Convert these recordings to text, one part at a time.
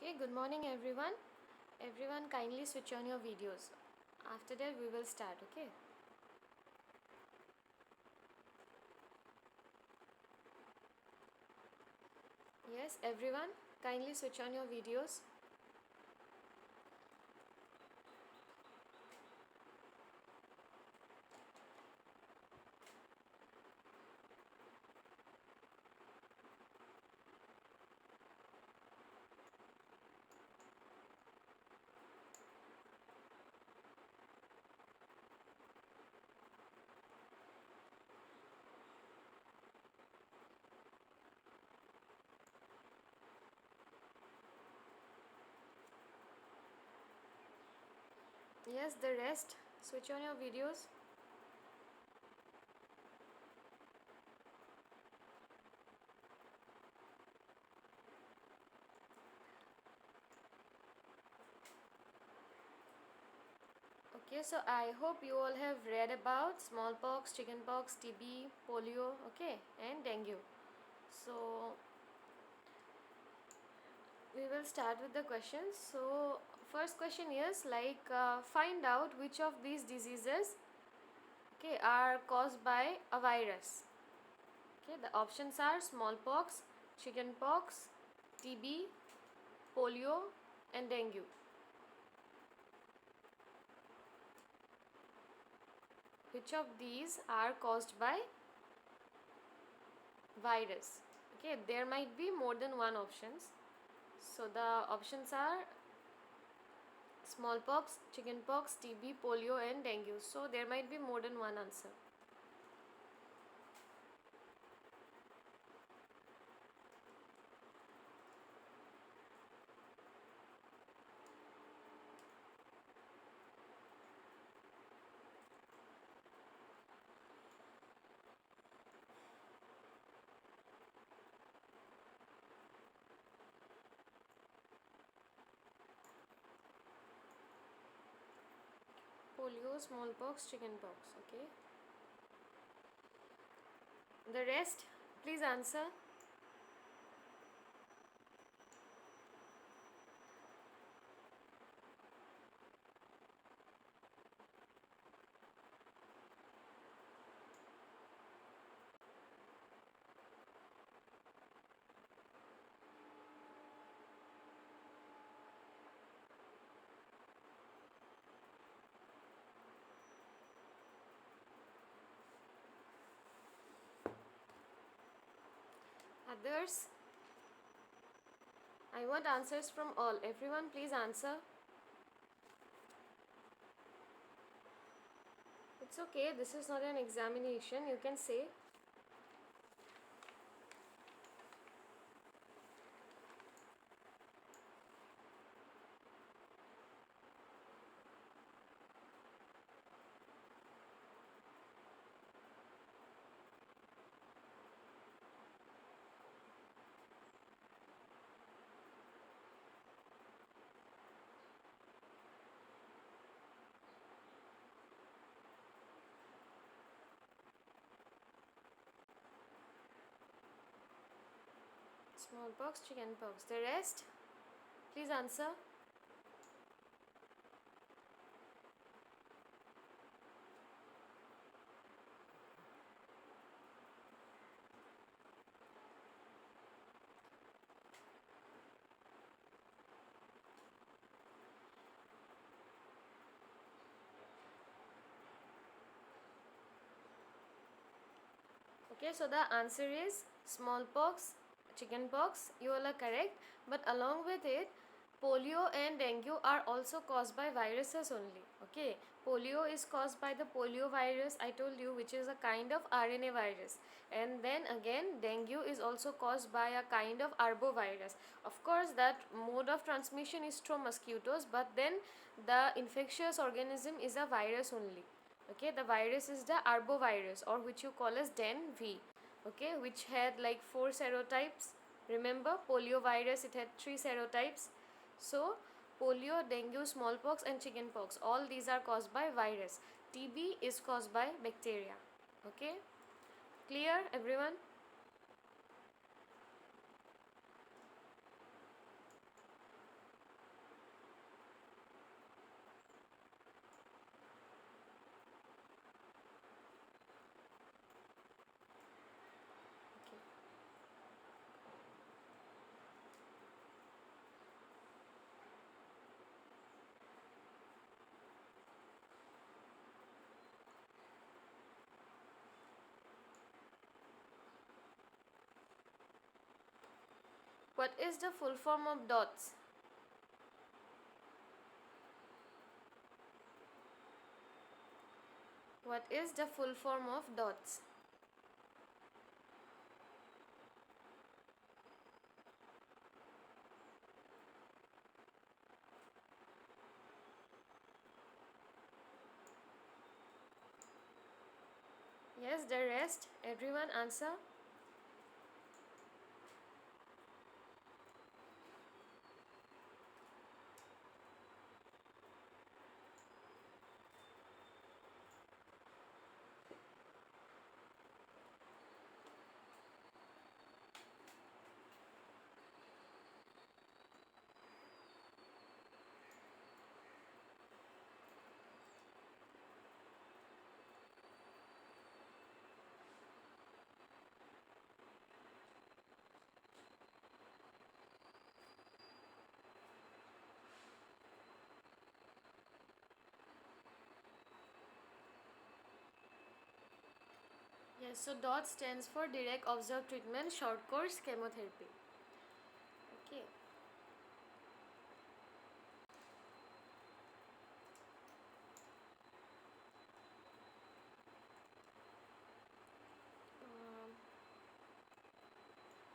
Okay, good morning everyone. Everyone kindly switch on your videos. After that we will start, okay? Yes, everyone kindly switch on your videos. Yes, the rest switch on your videos. Okay, so I hope you all have read about smallpox, chickenpox, TB, polio, okay, and dengue. So we will start with the questions. So first question is find out which of these diseases okay are caused by a virus. Okay, the options are smallpox, chickenpox, TB, polio, and dengue. Which of these are caused by virus? Okay, there might be more than one options. So the options are smallpox, chickenpox, TB, polio, and dengue. So there might be more than one answer. Polio, smallpox, chickenpox. Okay. The rest, please answer. Others, I want answers from all. Everyone, please answer. It's okay, this is not an examination. You can say. Smallpox, chickenpox. The rest, please answer. Okay, so the answer is smallpox, chickenpox. You all are correct. But along with it, polio and dengue are also caused by viruses only. Okay, polio is caused by the polio virus, I told you, which is a kind of RNA virus. And then again, dengue is also caused by a kind of arbovirus. Of course, that mode of transmission is through mosquitoes, but then the infectious organism is a virus only. Okay, the virus is the arbovirus, or which you call as DEN-V. Okay, which had like 4 serotypes. Remember, polio virus, it had 3 serotypes. So polio, dengue, smallpox, and chickenpox, all these are caused by virus. TB is caused by bacteria. Okay, clear everyone? What is the full form of DOTS? What is the full form of DOTS? Yes, the rest. Everyone answer. Yes, so DOT stands for direct observed treatment short course chemotherapy. Okay.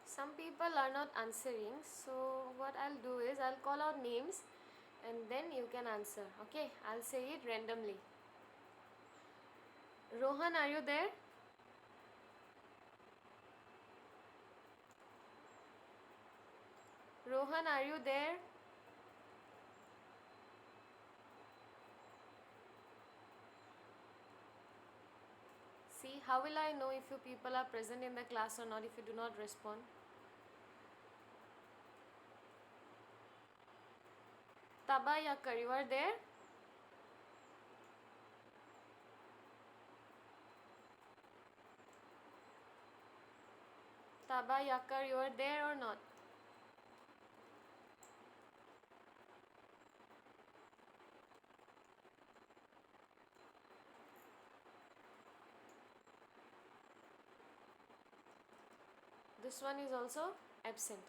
Some people are not answering, so what I'll do is I'll call out names and then you can answer. Okay, I'll say it randomly. Rohan, are you there? Rohan, are you there? See, how will I know if you people are present in the class or not if you do not respond? Taba Yakar, you are there? Taba Yakar, you are there or not? This one is also absent.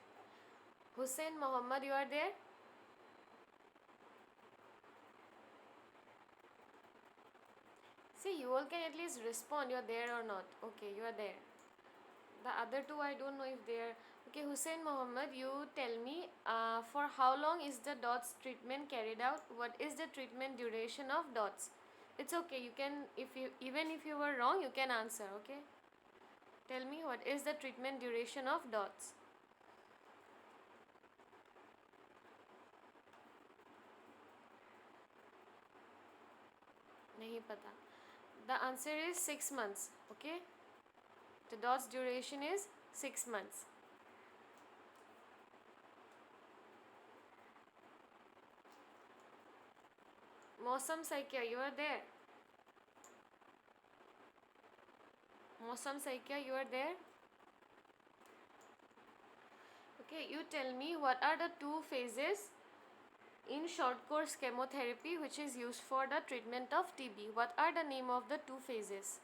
Hussein Mohammed, you are there? See, you all can at least respond. You are there or not? Okay, you are there. The other two, I don't know if they are. Okay, Hussein Mohammed, you tell me for how long is the DOTS treatment carried out? What is the treatment duration of DOTS? It's okay. You can, if you even if you were wrong, you can answer. Okay. Tell me what is the treatment duration of DOTS? नहीं पता. The answer is 6 months. Okay. The DOTS duration is 6 months. Mosam Saikya, you are there. Mosam Saikya, you are there. Okay, you tell me what are the two phases in short course chemotherapy which is used for the treatment of TB. What are the name of the two phases?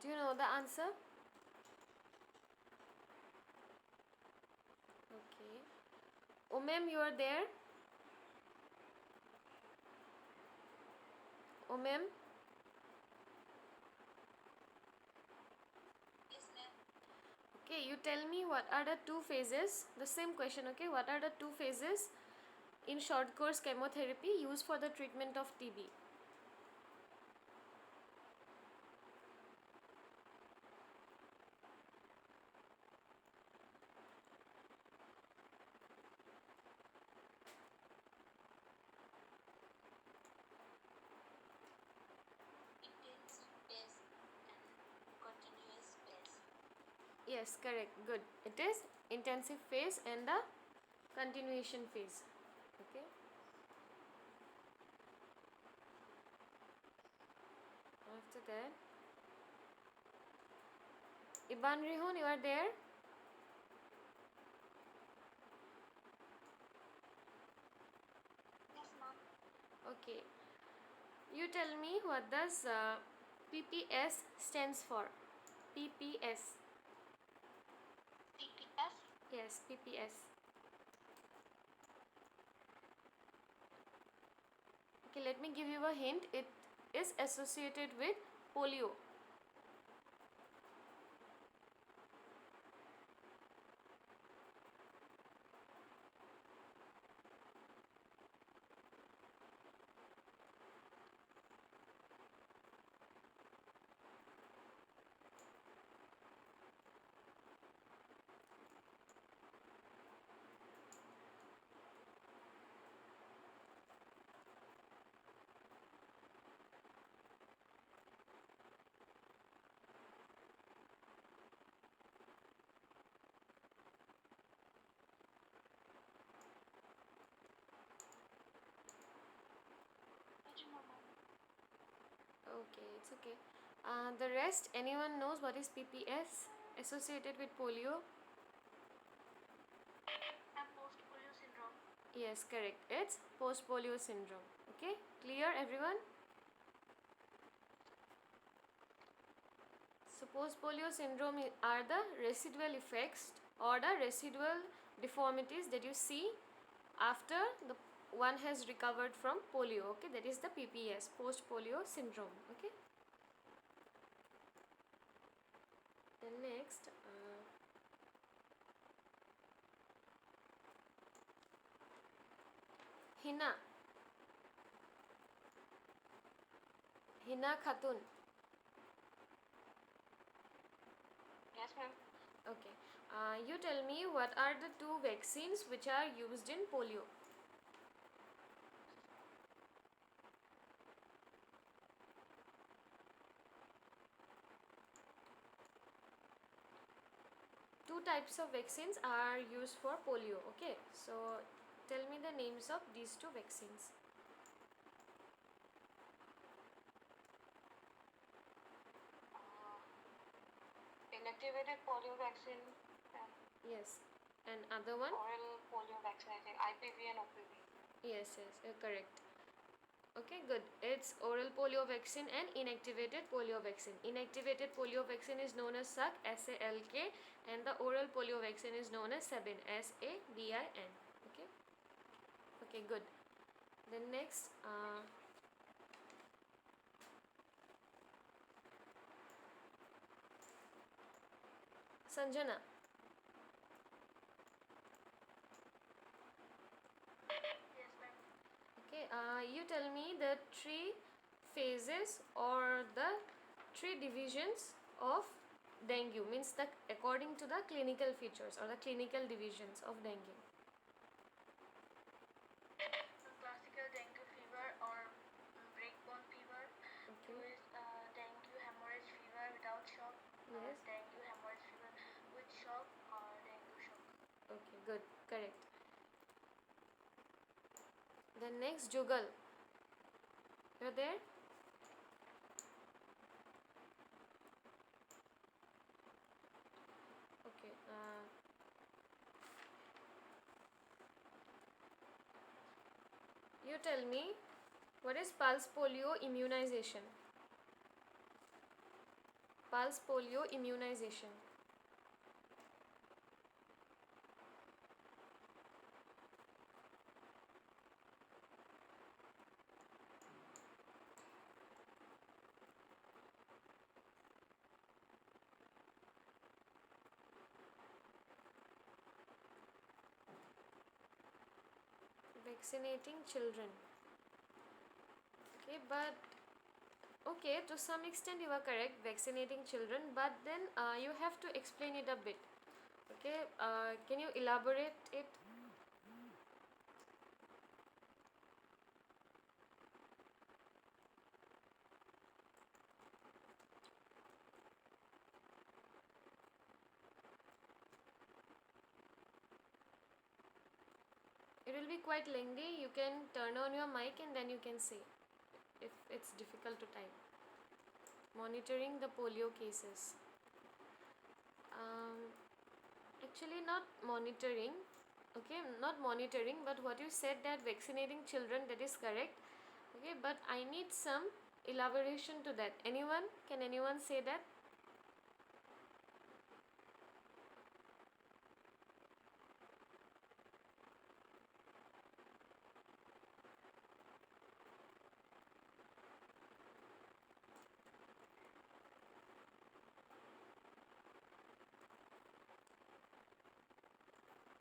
Do you know the answer? Okay. Umem, you are there? Umem? Okay, you tell me what are the two phases? The same question, okay? What are the two phases in short course chemotherapy used for the treatment of TB? Yes, correct. Good. It is intensive phase and the continuation phase. Okay. After that, Iban Rihun, you are there? Yes, ma'am. Okay. You tell me what does PPS stands for? PPS. PPS. Yes, PPS. Okay, let me give you a hint. It is associated with polio. I don't know, ma'am. Okay, it's okay. The rest, anyone knows what is PPS associated with polio? And post-polio syndrome. Yes, correct. It's post polio syndrome. Okay, clear everyone? So, post polio syndrome are the residual effects or the residual deformities that you see after the one has recovered from polio. Okay, that is the PPS, post polio syndrome. Okay, then next, Hina, Hina Khatun. Yes, ma'am. Okay, you tell me what are the two vaccines which are used in polio? Two types of vaccines are used for polio. Okay, so tell me the names of these two vaccines. Inactivated polio vaccine and Yes, and other one? oral polio vaccine, I think IPV and OPV. Yes, yes, you're correct. Okay, good. It's oral polio vaccine and inactivated polio vaccine. Inactivated polio vaccine is known as SALK, SALK, and the oral polio vaccine is known as SABIN, SABIN. Okay, okay, good. Then next, Sanjana. Yes, ma'am. Okay, you tell me the three phases or the three divisions of dengue, means the according to the clinical features or the clinical divisions of dengue. Classical dengue fever or breakbone fever. Two Okay. is dengue hemorrhage fever without shock. Yes. Dengue hemorrhage fever with shock or dengue shock. Okay, good. Correct. Then next, jugal. You're there? Okay. You tell me what is pulse polio immunization? Pulse polio immunization. Vaccinating children. Okay, but okay, to some extent you are correct, vaccinating children, but then you have to explain it a bit. Okay, can you elaborate it? It will be quite lengthy. You can turn on your mic and then you can say if it's difficult to type. monitoring the polio cases. Um, Actually, not monitoring. Okay, not monitoring, but what you said that vaccinating children, that is correct. Okay, but I need some elaboration to that. Anyone? Can anyone say that?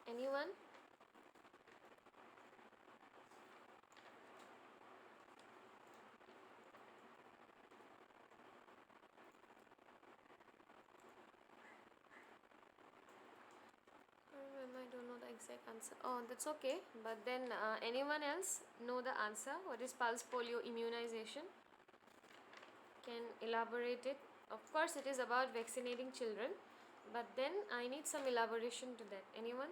Anyone? I don't know the exact answer. Oh, that's okay. But then, anyone else know the answer? What is pulse polio immunization? Can elaborate it. Of course, it is about vaccinating children, but then I need some elaboration to that. Anyone?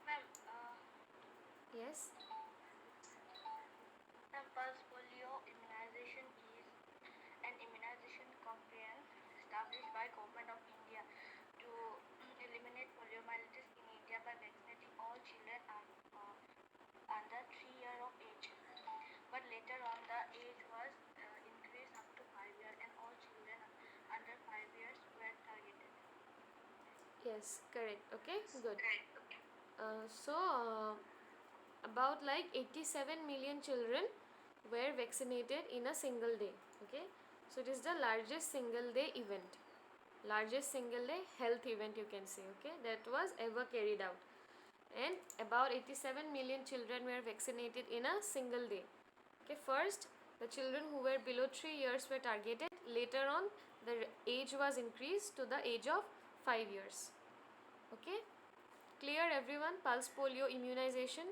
Ma'am, Yes. pulse polio immunization is an immunization campaign established by Government of India to eliminate poliomyelitis in India by vaccinating all children under 3 years of age. But later on, the age was increased up to 5 years, and all children under 5 years were targeted. Yes, correct. Okay, good. Right. Okay. About like 87 million children were vaccinated in a single day. Okay, so it is the largest single day event, largest single day health event, you can say. Okay, that was ever carried out, and about 87 million children were vaccinated in a single day. Okay, first the children who were below 3 years were targeted. Later on, the age was increased to the age of 5 years. Okay, clear everyone? Pulse polio immunization.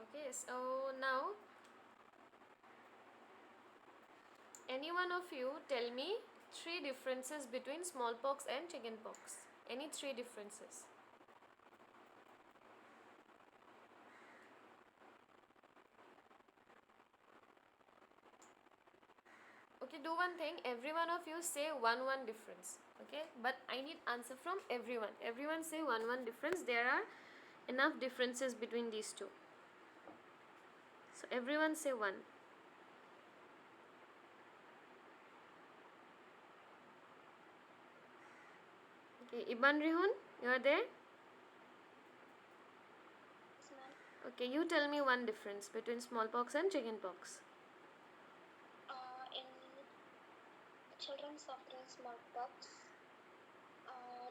Okay, so now any one of you tell me three differences between smallpox and chickenpox. Any three differences? Okay, do one thing. Every one of you say one difference. Okay, but I need answer from everyone. Everyone say one difference. There are enough differences between these two. So everyone say one. Okay, Iban Rihun, you are there? Yes, ma'am. Okay, you tell me one difference between smallpox and chickenpox. In children suffering smallpox,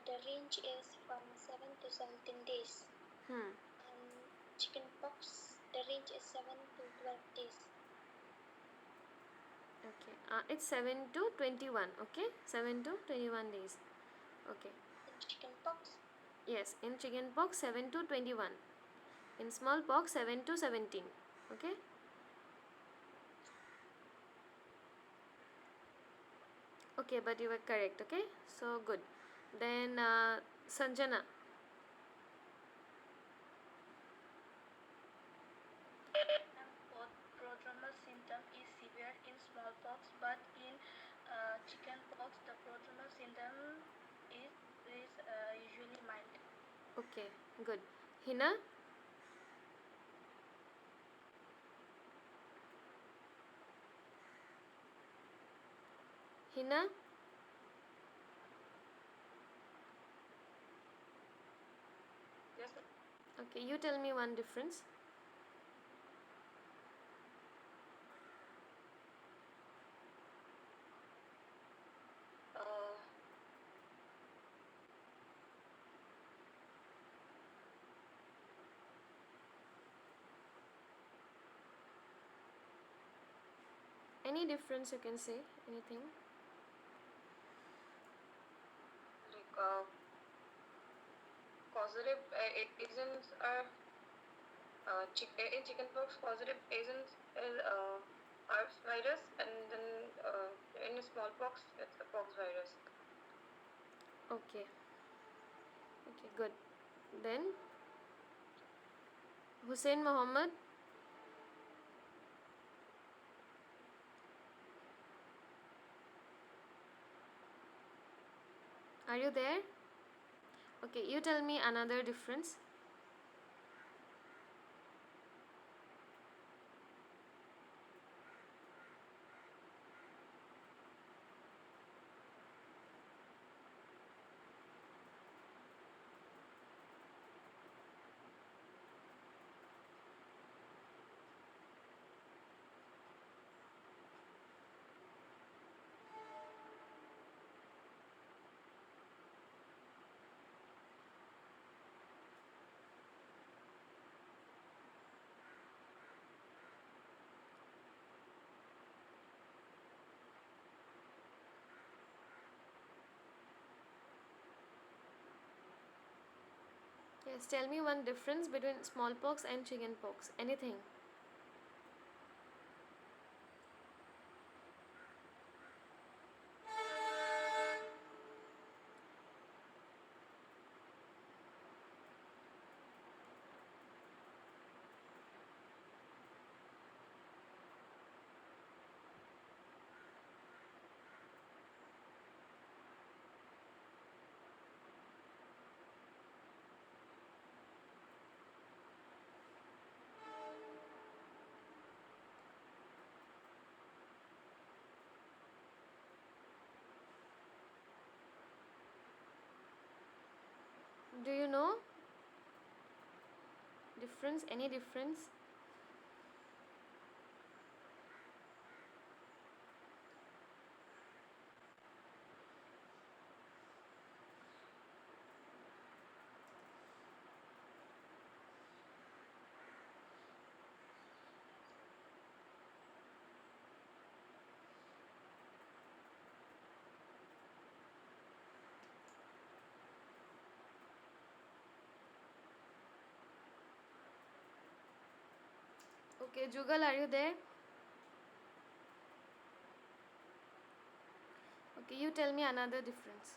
the range is from 7 to 17 days. Hmm. And chickenpox, the range is 7 to 12 days. Okay, it's 7 to 21. Okay, 7 to 21 days. Okay, In chickenpox, yes, in chickenpox 7 to 21. In smallpox 7 to 17. Okay, okay, but you were correct. Okay, so good. Then Sanjana. both prodromal symptom is severe in smallpox, but in chickenpox, the prodromal symptom is usually mild. Okay, good. Hina. Hina. Yes, sir. Okay, you tell me one difference. Uh, Any difference you can say? Anything? like causative agents are in chickenpox, causative agents is RS virus, and then in smallpox, it's the pox virus. Okay. Okay, good. Then Hussein Mohammed. Are you there? Okay, you tell me another difference. Yes, tell me one difference between smallpox and chickenpox. Anything. Do you know difference? Any difference? Okay, Jugal, are you there? Okay, you tell me another difference.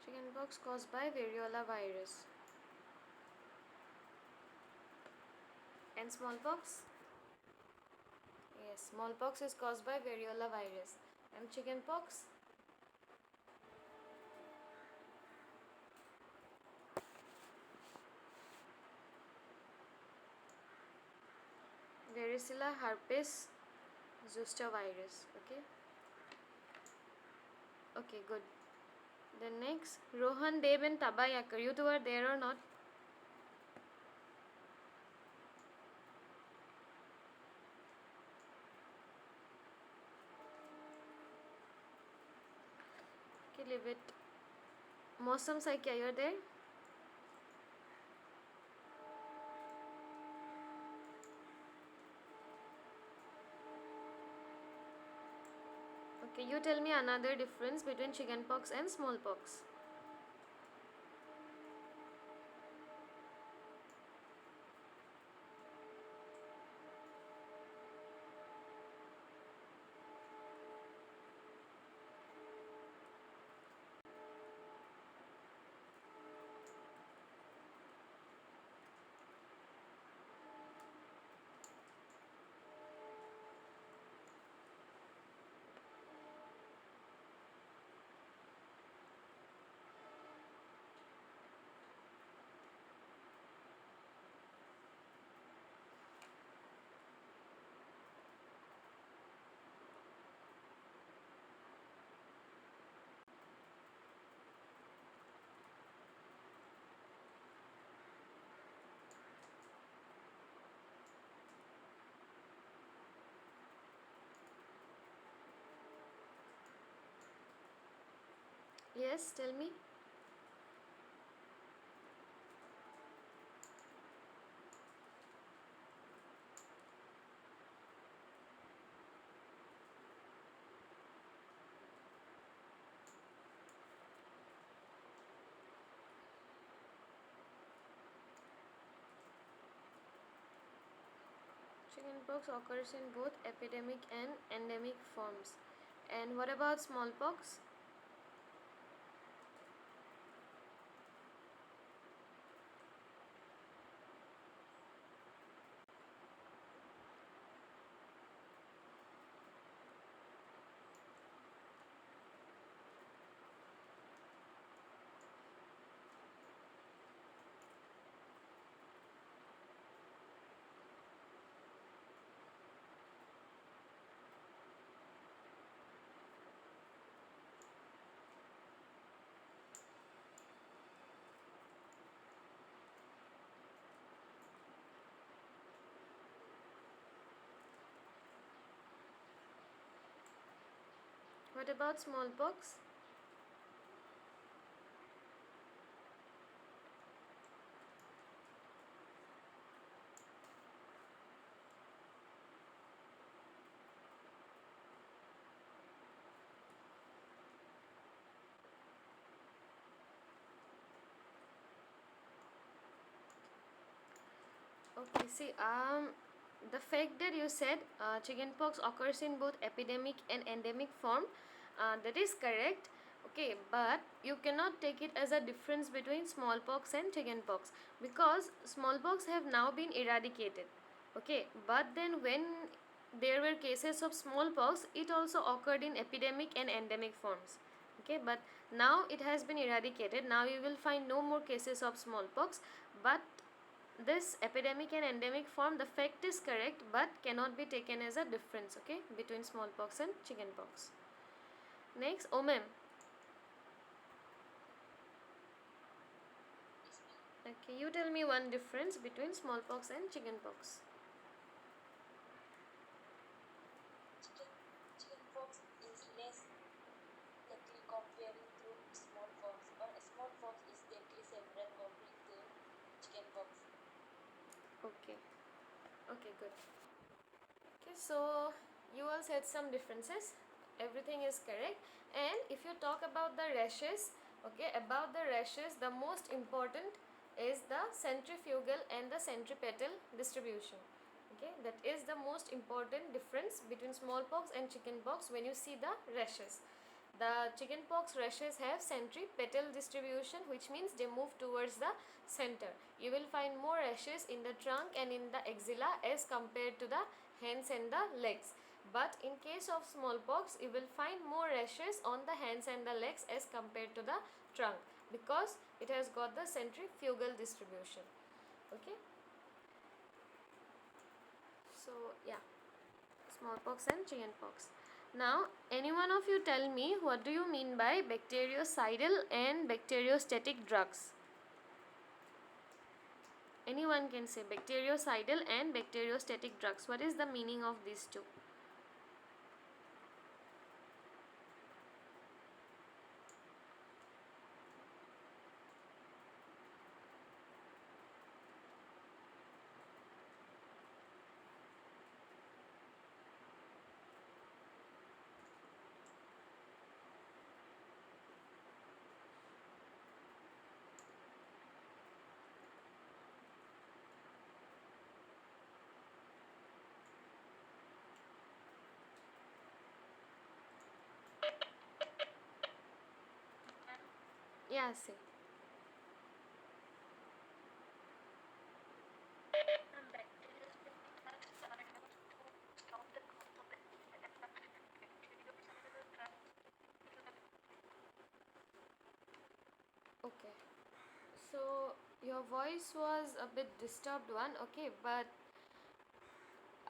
Chickenpox caused by variola virus. And smallpox? Yes, smallpox is caused by variola virus. And chickenpox? Varicella herpes zoster virus. Okay. Okay, good. Then next, Rohan, Deb and Tabayakar. You two are there or not? Okay, leave it. Mosam Saikya, you're there? Okay, you tell me another difference between chickenpox and smallpox. Yes, tell me. Chickenpox occurs in both epidemic and endemic forms. And what about smallpox? What about smallpox? Okay, see, the fact that you said chickenpox occurs in both epidemic and endemic form, that is correct. Okay, but you cannot take it as a difference between smallpox and chickenpox because smallpox have now been eradicated. Okay, but then when there were cases of smallpox, it also occurred in epidemic and endemic forms. Okay, but now it has been eradicated. Now you will find no more cases of smallpox, but this epidemic and endemic form, the fact is correct but cannot be taken as a difference, okay, between smallpox and chickenpox. Next, Omem. Okay, you tell me one difference between smallpox and chickenpox. Chickenpox is less deadly comparing to smallpox, but smallpox is deadly several comparing to chickenpox. Okay, okay, good. Okay, so you all said some differences, everything is correct. And if you talk about the rashes, okay, about the rashes, the most important is the centrifugal and the centripetal distribution. Okay, that is the most important difference between smallpox and chickenpox. When you see the rashes, the chickenpox rashes have centripetal distribution, which means they move towards the center. You will find more rashes in the trunk and in the axilla as compared to the hands and the legs. But in case of smallpox, you will find more rashes on the hands and the legs as compared to the trunk because it has got the centrifugal distribution. Okay, so yeah, smallpox and chickenpox. Now, any one of you tell me what do you mean by bactericidal and bacteriostatic drugs? Anyone can say bactericidal and bacteriostatic drugs. What is the meaning of these two? Yeah, say. Bacterial drugs are used to stop the growth of bacteria. Bactericidal drugs Okay. So your voice was a bit disturbed one, okay, but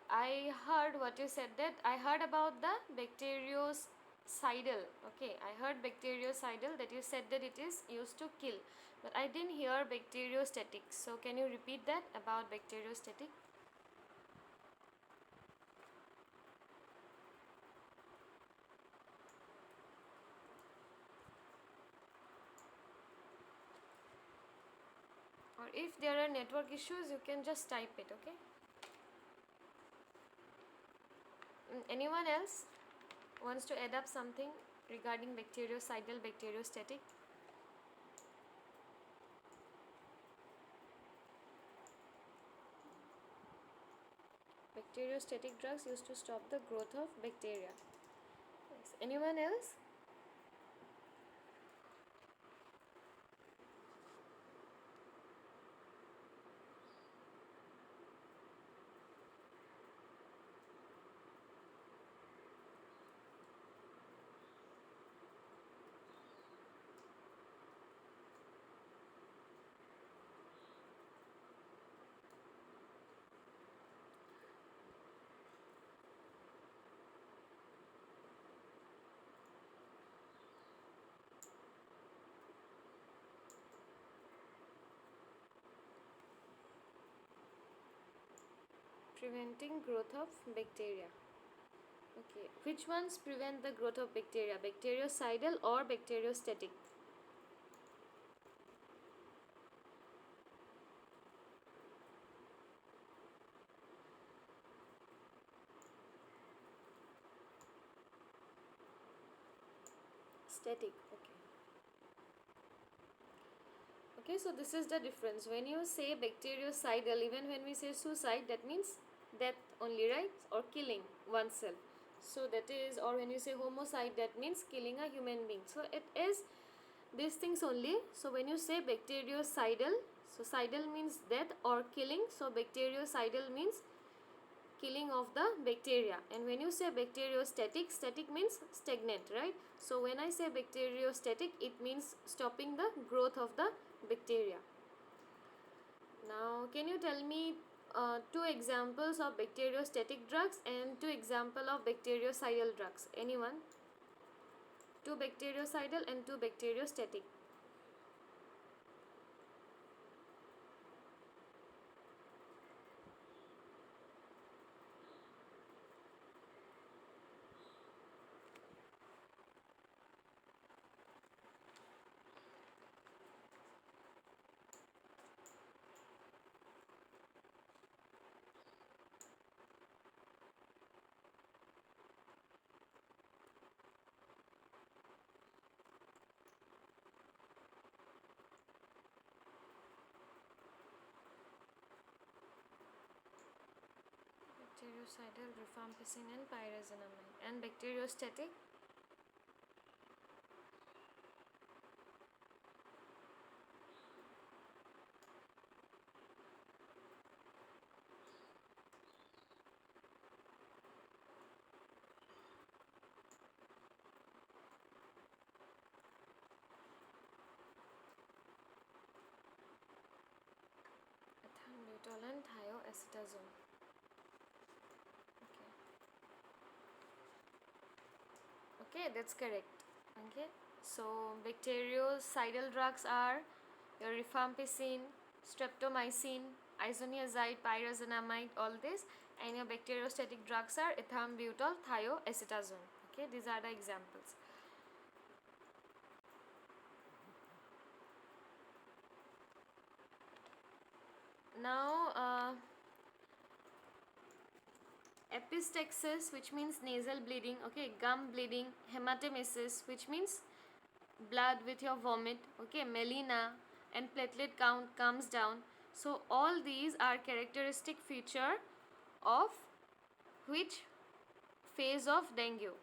I heard what you said, that I heard about the bactericidal. Okay, I heard bactericidal, that you said that it is used to kill, but I didn't hear bacteriostatic. So can you repeat that about bacteriostatic? Or if there are network issues, you can just type it, okay? Anyone else wants to add up something regarding bactericidal, bacteriostatic? Bacteriostatic drugs used to stop the growth of bacteria. Yes. Anyone else? Preventing growth of bacteria. Okay, which ones prevent the growth of bacteria? Bactericidal or bacteriostatic? Static. Okay. Okay, so this is the difference. When you say bactericidal, even when we say suicide, that means death only, right? Or killing oneself. So that is, or when you say homicide, that means killing a human being. So it is these things only. So when you say bactericidal, so cidal means death or killing. So bactericidal means killing of the bacteria. And when you say bacteriostatic, static means stagnant, right? So when I say bacteriostatic, it means stopping the growth of the bacteria. Now can you tell me two examples of bacteriostatic drugs and two example of bactericidal drugs? Anyone? Two bactericidal and two bacteriostatic. Bactericidal, rifampicin and pyrazinamide. And bacteriostatic? Ethambutol and thioacetazone. Okay. Okay, that's correct. Okay, so bactericidal drugs are your rifampicin, streptomycin, isoniazid, pyrazinamide, all this, and your bacteriostatic drugs are ethambutol, thioacetazone. Okay, these are the examples. Now, epistaxis, which means nasal bleeding, okay, gum bleeding, hematemesis, which means blood with your vomit, okay, melena, and platelet count comes down. So all these are characteristic feature of which phase of dengue?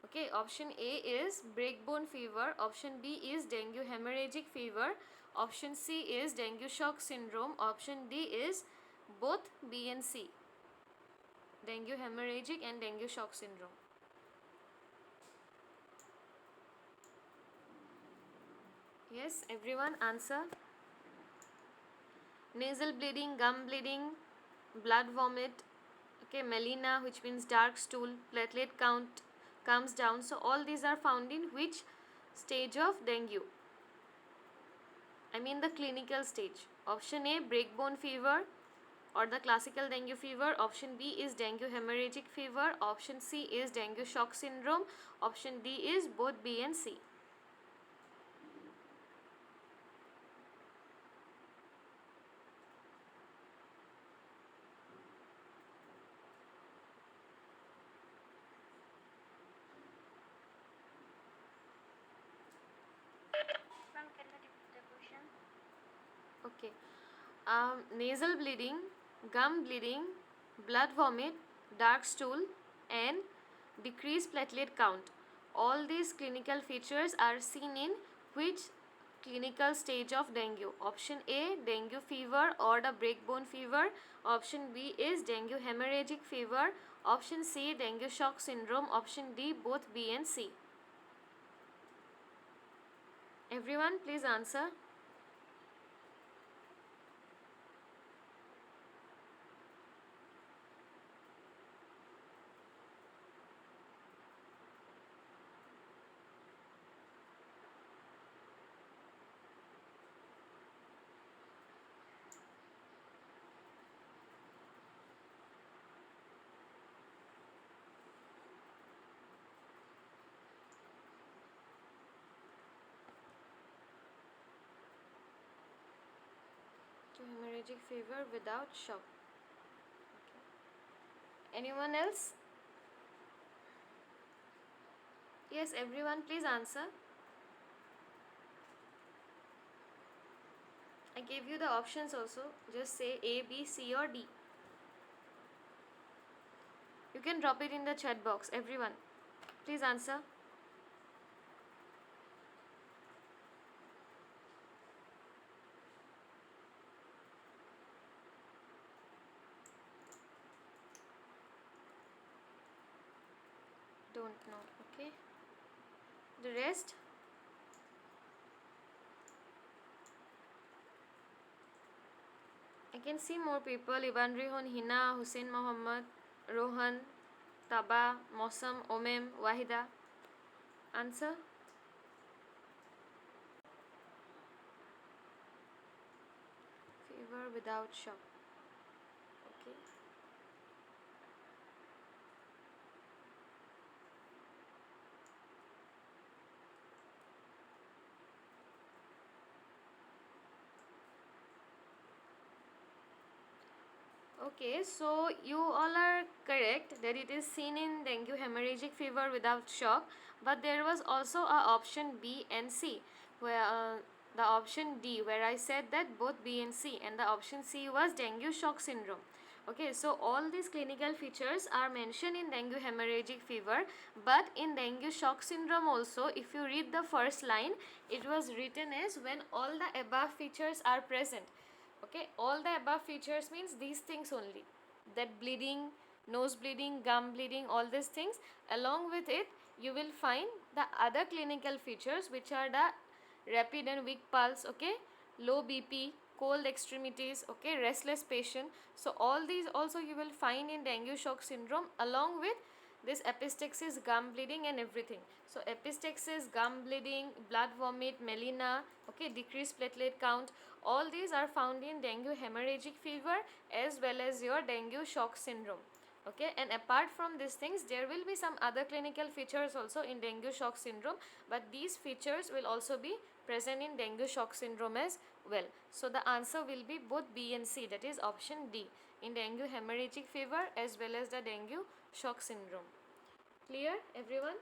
Okay, option A is breakbone fever, option B is dengue hemorrhagic fever, option C is dengue shock syndrome, option D is both B and C, dengue hemorrhagic and dengue shock syndrome. Yes, everyone answer. Nasal bleeding, gum bleeding, blood vomit, okay, melena, which means dark stool, platelet count comes down. So all these are found in which stage of dengue? I mean the clinical stage. Option A, breakbone fever or the classical dengue fever. Option B is dengue hemorrhagic fever. Option C is dengue shock syndrome. Option D is both B and C. Ma'am, can you repeat the question? Okay. Nasal bleeding, gum bleeding, blood vomit, dark stool, and decreased platelet count. All these clinical features are seen in which clinical stage of dengue? Option A, dengue fever or the breakbone fever. Option B is dengue hemorrhagic fever. Option C, dengue shock syndrome. Option D, both B and C. Everyone, please answer. Hemorrhagic fever without shock. Anyone else? Yes, everyone, please answer. I gave you the options also. Just say A, B, C, or D. You can drop it in the chat box. Everyone, please answer. Don't know. Okay. The rest? I can see more people. Iban Rihon, Hina, Hussein Mohammed, Rohan, Taba, Mosam, Omem, Wahida. Answer? Fever without shock. Okay. Okay, so you all are correct that it is seen in dengue hemorrhagic fever without shock, but there was also a option B and C, where the option D, where I said that both B and C, and the option C was dengue shock syndrome. Okay, so all these clinical features are mentioned in dengue hemorrhagic fever, but in dengue shock syndrome also, if you read the first line, it was written as when all the above features are present. Okay, all the above features means these things only, that bleeding, nose bleeding, gum bleeding, all these things. Along with it, you will find the other clinical features, which are the rapid and weak pulse, okay, low BP, cold extremities, okay, restless patient. So all these also you will find in dengue shock syndrome, along with this epistaxis, gum bleeding, and everything. So epistaxis, gum bleeding, blood vomit, melena, okay, decreased platelet count, all these are found in dengue hemorrhagic fever as well as your dengue shock syndrome. Okay, and apart from these things, there will be some other clinical features also in dengue shock syndrome, but these features will also be present in dengue shock syndrome as well. So the answer will be both B and C, that is option D, in dengue hemorrhagic fever as well as the dengue shock syndrome. Clear, everyone?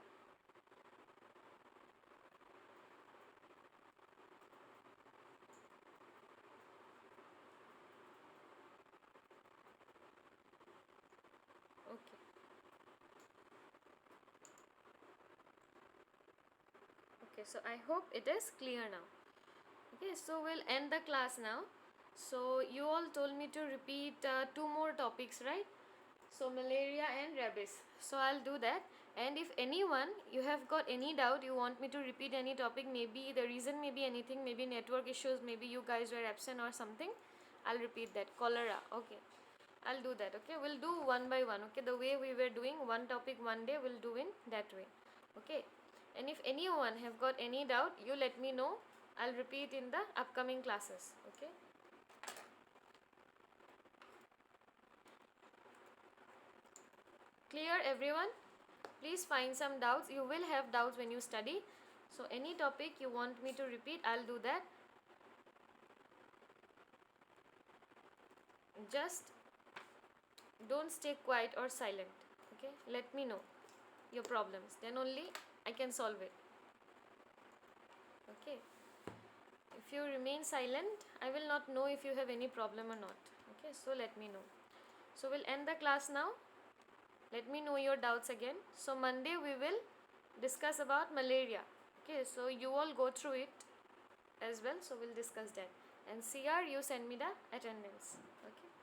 Okay. Okay, so I hope it is clear now. Okay, so we'll end the class now. So you all told me to repeat two more topics, right? So malaria and rabies. So I'll do that. And if anyone, you have got any doubt, you want me to repeat any topic, maybe the reason may be anything, maybe network issues, maybe you guys were absent or something, I'll repeat that. Cholera. Okay, I'll do that. Okay, we'll do one by one. Okay, the way we were doing one topic one day, we'll do in that way. Okay, and if anyone have got any doubt, you let me know. I'll repeat in the upcoming classes. Okay. Clear, everyone? Please find some doubts. You will have doubts when you study. So any topic you want me to repeat, I'll do that. Just don't stay quiet or silent. Okay, let me know your problems, then only I can solve it. Okay, if you remain silent, I will not know if you have any problem or not. Okay, so let me know. So we'll end the class now. Let me know your doubts again. So Monday we will discuss about malaria. Okay, so you all go through it as well. So we'll discuss that. And CR, you send me the attendance. Okay.